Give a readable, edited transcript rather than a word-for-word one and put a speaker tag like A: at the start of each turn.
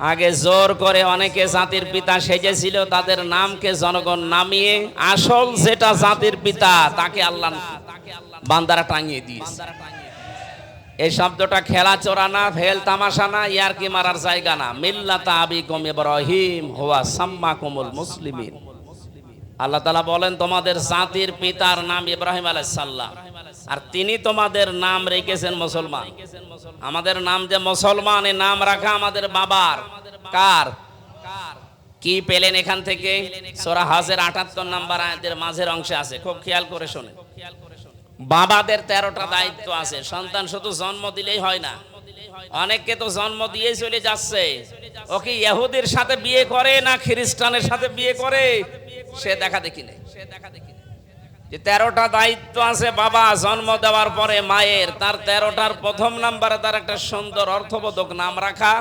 A: আগে জোর করে অনেকে জাতির পিতা সেজেছিল, তাদের নামকে জনগণ নামিয়ে আসল যেটা জাতির পিতা তাকে আল্লাহ বান্দারা টাঙিয়ে দিয়েছে। এই শব্দটা খেলা চোরা না, ভেল তামাশা না, ইয়ারকি মারার জায়গা না। মিল্লাতা আবিকুম ইব্রাহিম হুয়া সাম্মাকুমুল মুসলিমিন। আল্লাহ তাআলা বলেন তোমাদের জাতির পিতার নাম ইব্রাহিম আলাইহিস সালাম, আর তিনি তোমাদের নাম রেখেছেন মুসলমান। আমাদের নাম যে মুসলমান, এই নাম রাখা আমাদের বাবার। কার? কি পেলেন এখান থেকে? সূরা হজের ৭৮ নম্বর আয়াতের মাঝের অংশে আছে, খুব খেয়াল করে শুনে। বাবাদের 13টা দায়িত্ব আছে। সন্তান শুধু জন্ম দিলেই হয় না, অনেককে তো জন্ম দিয়ে চলে যাচ্ছে। ও কি ইহুদির সাথে বিয়ে করে না খ্রিস্টানের সাথে বিয়ে করে সে দেখা দেখি নেই। যে 13টা দায়িত্ব আছে বাবা জন্ম দেওয়ার পরে মায়ের, তার 13টার প্রথম নাম্বারে তার একটা সুন্দর অর্থবোধক নাম রাখা।